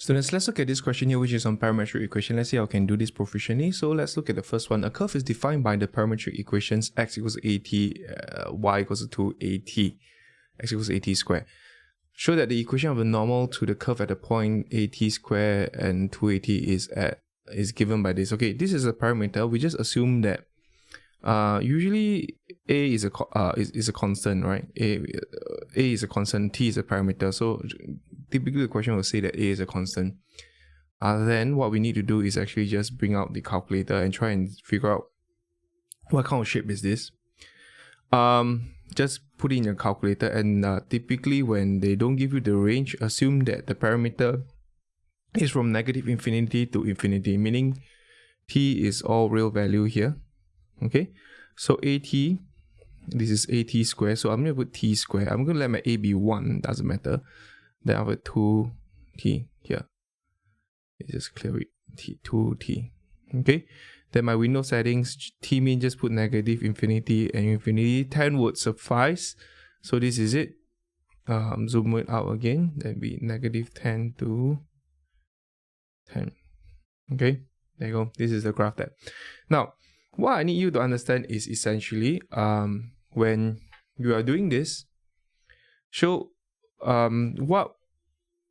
Students, let's look at this question here, which is on parametric equation. Let's see how I can do this proficiently. So let's look at the first one. A curve is defined by the parametric equations x equals at, y equals to 2at, x equals at squared. Show that the equation of the normal to the curve at the point at squared and 2at is given by this. Okay, this is a parameter. We just assume that usually a is a constant, right? A is a constant, t is a parameter. So typically the question will say that a is a constant. Then what we need to do is actually just bring out the calculator and try and figure out what kind of shape is this. Just put in your calculator, and typically when they don't give you the range, assume that the parameter is from negative infinity to infinity, meaning t is all real value here. Okay, so at, this is at squared, so I'm going to put t squared. I'm going to let my a be 1, doesn't matter. Then I'll put 2t here. Let's just clear it, 2t. Okay, then my window settings, t mean just put negative infinity and infinity. 10 would suffice. So this is it. Zoom it out again, then be negative 10 to 10. Okay, there you go. This is the graph there. Now, what I need you to understand is essentially when you are doing this, show what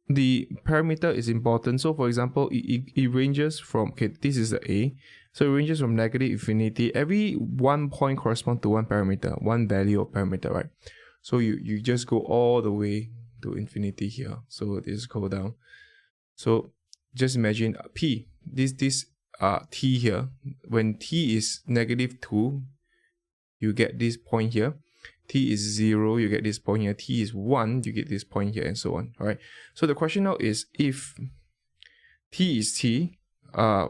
the parameter is important. So for example, it ranges from, okay, this is the a, so it ranges from negative infinity. Every 1 point corresponds to one parameter, one value of parameter, right? So you just go all the way to infinity here. So this go down. So just imagine p, this t here, when t is negative 2, you get this point here. T is 0, you get this point here. T is 1, you get this point here, and so on. All right. So the question now is, if t is t,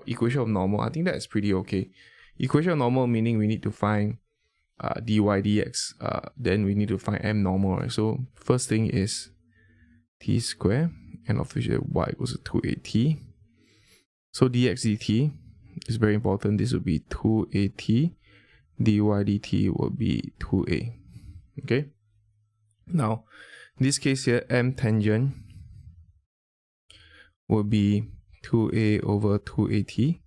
equation of normal, I think that is pretty okay. Equation of normal meaning we need to find dy dx. Then we need to find m normal. Right? So first thing is t squared, and obviously y equals to 2at. So dx dt is very important. This will be 2at. dy dt will be 2a. Okay. Now, in this case here, m tangent will be 2a over 2at.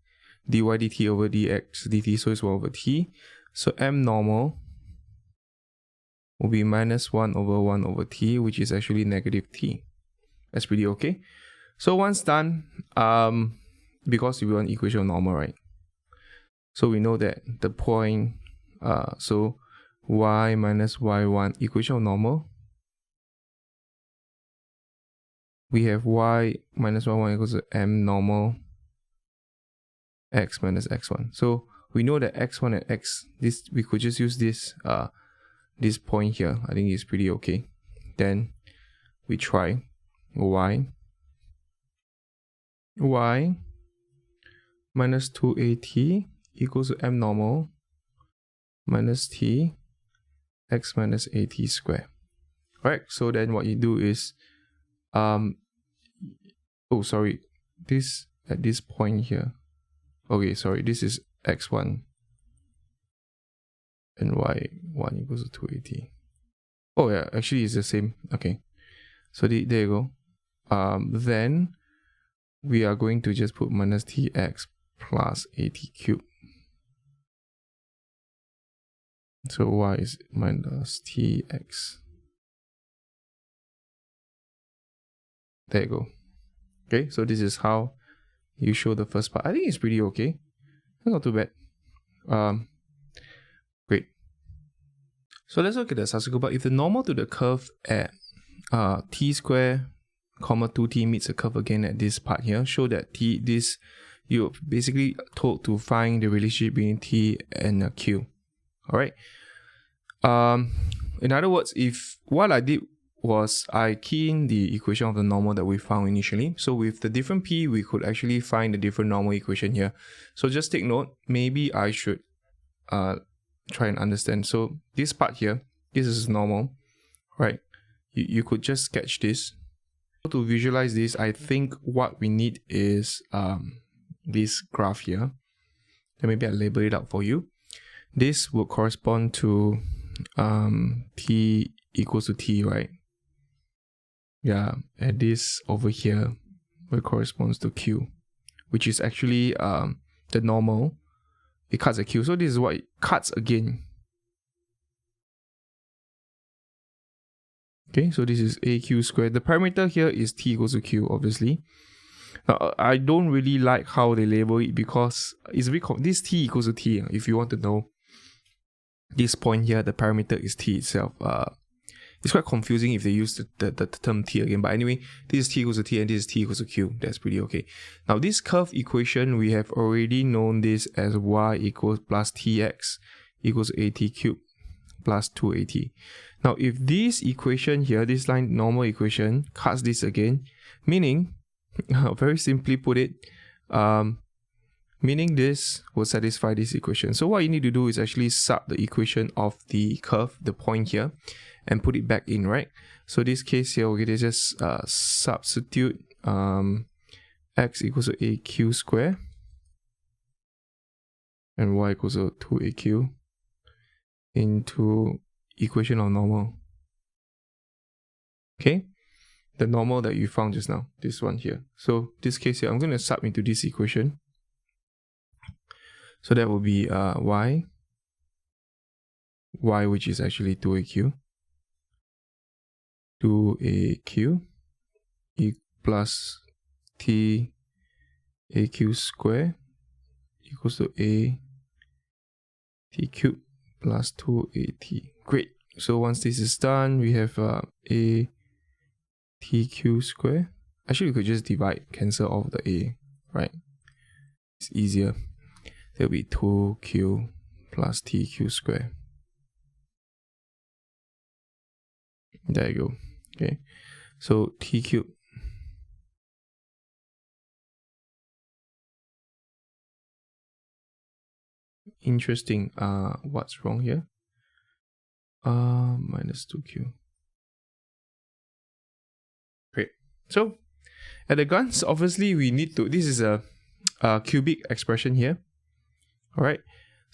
dy dt over dx dt, so it's 1 over t. So m normal will be minus 1 over 1 over t, which is actually negative t. That's pretty okay. So once done, because we want equation of normal, right? So we know that the point, so y minus y1, equation of normal, we have y minus y1 equals to m normal x minus x1. So we know that x1 and x, this we could just use this this point here. I think it's pretty okay. Then we try y minus 2at equals to m normal minus t x minus at squared. Alright, so then what you do is oh sorry, this at this point here, okay, sorry, this is x1 and y1 equals to 2at. Oh yeah, actually it's the same. Okay, so there you go. Then we are going to just put minus tx plus at cubed. So y is minus tx. There you go. Okay, so this is how you show the first part. I think it's pretty okay. That's not too bad. Great. So let's look at the subsequent part. If the normal to the curve at t squared, comma 2t meets the curve again at this part here, show that you're basically told to find the relationship between t and q. Alright. In other words, if what I did was I key in the equation of the normal that we found initially. So with the different p, we could actually find the different normal equation here. So just take note, maybe I should try and understand. So this part here, this is normal, right? You could just sketch this. To visualize this, I think what we need is this graph here. Then maybe I'll label it out for you. This will correspond to t equals to t, right? Yeah, and this over here which corresponds to Q, which is actually the normal. It cuts at Q. So this is what it cuts again. Okay, so this is AQ squared. The parameter here is T equals to Q, obviously. Now, I don't really like how they label it because it's a bit this T equals to T. If you want to know this point here, the parameter is T itself. It's quite confusing if they use the term T again. But anyway, this is T equals to T and this is T equals to Q. That's pretty okay. Now, this curve equation, we have already known this as y equals plus Tx equals AT cubed plus 2AT. Now, if this equation here, this line normal equation, cuts this again, meaning, very simply put it, meaning this will satisfy this equation. So what you need to do is actually sub the equation of the curve, the point here, and put it back in, right? So this case here, we're going to just substitute x equals to AQ squared and y equals to 2AQ into equation of normal. Okay, the normal that you found just now, this one here. So this case here, I'm going to sub into this equation. So that will be y, which is actually 2AQ plus T AQ square equals to A T cubed plus 2AT. Great. So once this is done, we have A TQ square. Actually, we could just divide, cancel off the A, right? It's easier. There'll be 2Q plus TQ square. There you go. Okay. So T cubed interesting. What's wrong here? Minus 2Q. Great. So at a glance, obviously we need to, this is a cubic expression here. All right.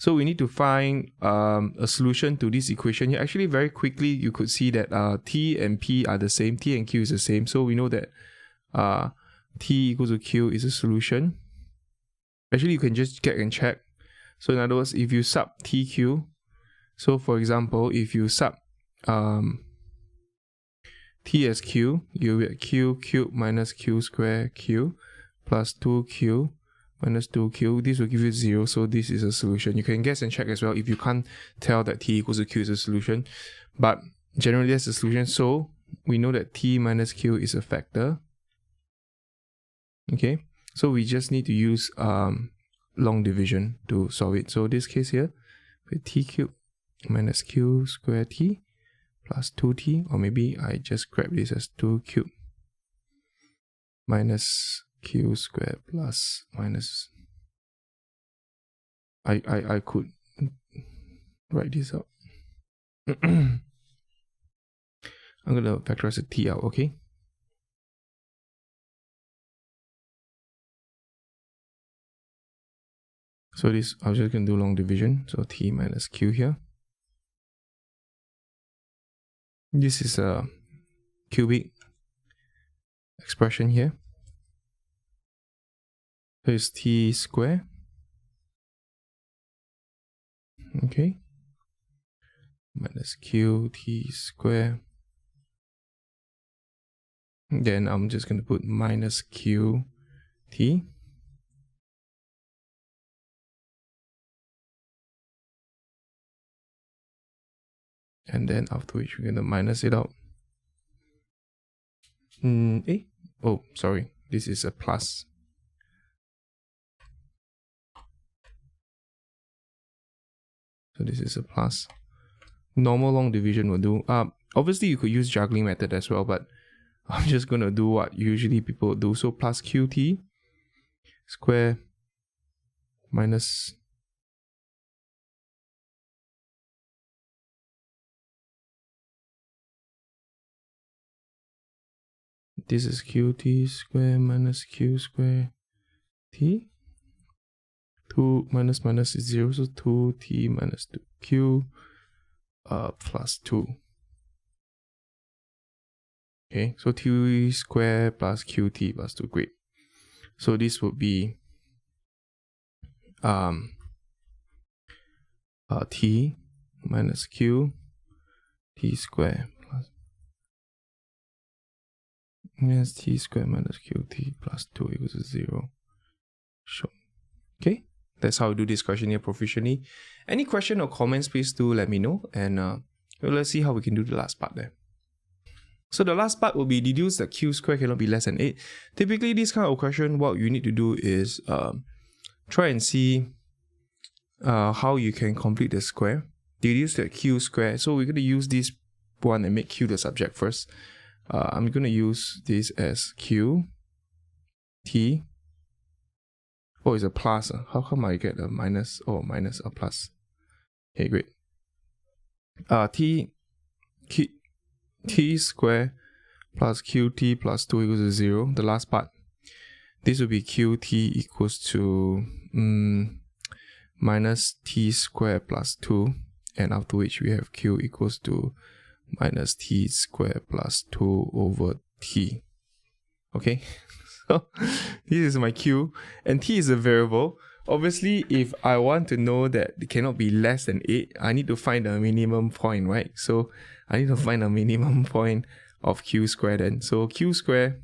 So we need to find a solution to this equation here. Actually, very quickly, you could see that T and P are the same. T and Q is the same. So we know that T equals to Q is a solution. Actually, you can just get and check. So in other words, if you sub TQ, so for example, if you sub T as Q, you get Q cubed minus Q square Q plus 2Q minus 2Q. This will give you 0, so this is a solution. You can guess and check as well if you can't tell that T equals to Q is a solution. But generally, that's a solution. So we know that T minus Q is a factor. Okay, so we just need to use long division to solve it. So this case here, with T cubed minus Q square T plus 2T, or maybe I just grab this as 2 cubed minus Q square plus minus, I could write this out. I'm gonna factorize the T out, okay? So this, I'm just gonna do long division. So T minus Q here. This is a cubic expression here. So it's T square. Okay. Minus Q T square. Then I'm just going to put minus Q T. And then after which we're going to minus it out. Oh, sorry. This is a plus. So this is a plus. Normal long division will do. Obviously, you could use juggling method as well, but I'm just going to do what usually people do. So plus QT square minus this is QT square minus Q square T. 2 minus minus is 0, so 2T minus 2Q plus 2. Okay, so T square plus QT plus 2. Great. So this would be t minus q t square plus t square minus qt plus 2 equals to 0. Sure. Okay, that's how I do this question here proficiently. Any question or comments, please do let me know, and let's see how we can do the last part there. So the last part will be deduce that q square cannot be less than 8. Typically, this kind of question, what you need to do is try and see how you can complete the square. Deduce that q square. So we're going to use this one and make q the subject first. I'm going to use this as q, t. Oh, it's a plus. How come I get a minus? Oh, minus a plus. Okay, great. T square plus qt plus 2 equals to 0. The last part. This will be qt equals to minus t square plus 2. And after which we have q equals to minus t square plus 2 over t. Okay, so this is my q, and t is a variable. Obviously, if I want to know that it cannot be less than 8, I need to find a minimum point, right? So I need to find a minimum point of q squared then. So q squared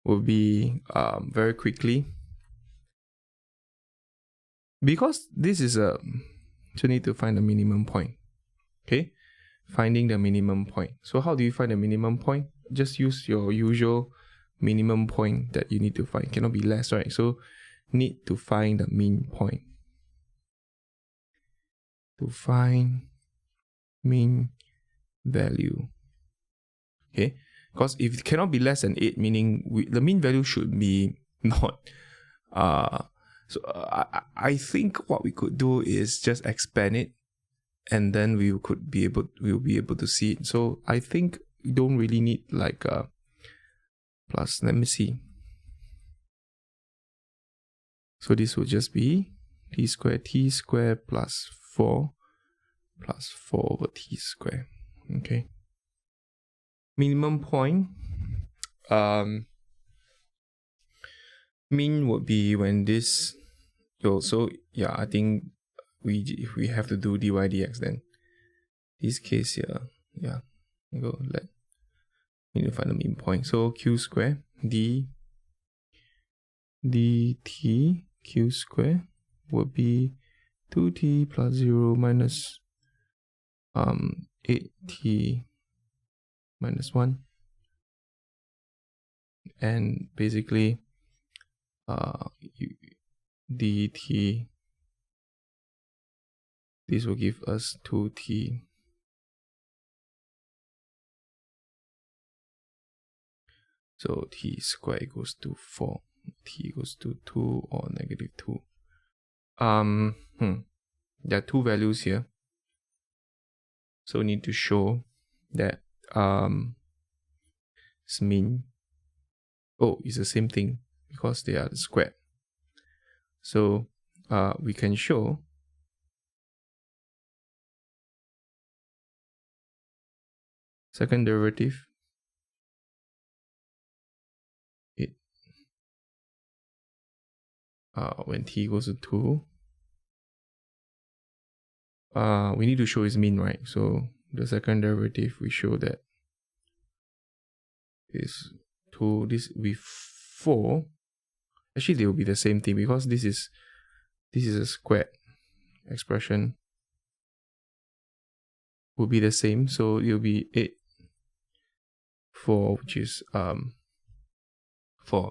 will be very quickly, because this is a, so need to find the minimum point. Okay, finding the minimum point. So how do you find the minimum point? Just use your usual minimum point that you need to find. Cannot be less, right? So need to find the mean point. To find mean value. Okay, because if it cannot be less than 8, meaning the mean value should be not. I think what we could do is just expand it, and then we'll be able to see it. So I think we don't really need like a plus. Let me see. So this would just be t square plus 4 over t square. Okay. Minimum point. Mean would be when this. So yeah, I think we have to do dy dx then. This case here, yeah. We need to find the mean point. So q square dt q square would be 2t plus 0 minus 8t minus 1, and basically dt, this will give us 2t. So t square equals to 4, t equals to 2 or negative 2. There are two values here. So we need to show that it's mean. Oh, it's the same thing because they are squared. So we can show second derivative. When t equals to 2, we need to show its mean, right? So the second derivative, we show that is 2, this will be 4. Actually, they will be the same thing because this is a squared expression. Will be the same, so it will be 8, 4, which is 4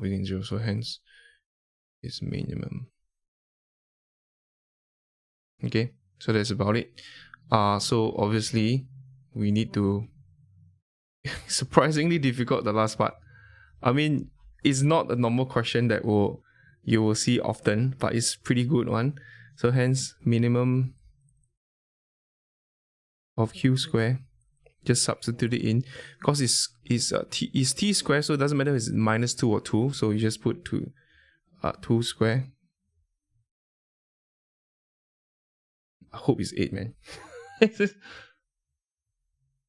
within 0. So hence is minimum. Okay, so that's about it. So obviously we need to surprisingly difficult, the last part. I mean, it's not a normal question that you will see often, but it's pretty good one. So hence minimum of q square, just substitute it in, because it's t square, so it doesn't matter if it's minus 2 or 2, so you just put 2 square. I hope it's 8, man.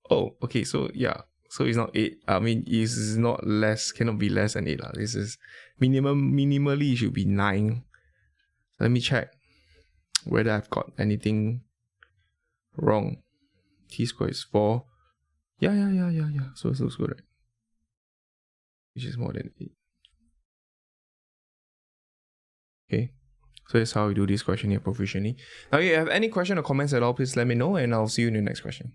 Oh, okay, so yeah, So it's not 8. I mean, it's not less, cannot be less than 8. This is minimally it should be 9. Let me check whether I've got anything wrong. T-squared is 4. Yeah. So it looks good, right? Which is more than 8. Okay. So that's how we do this question here proficiently. Now, if you have any question or comments at all, please let me know and I'll see you in the next question.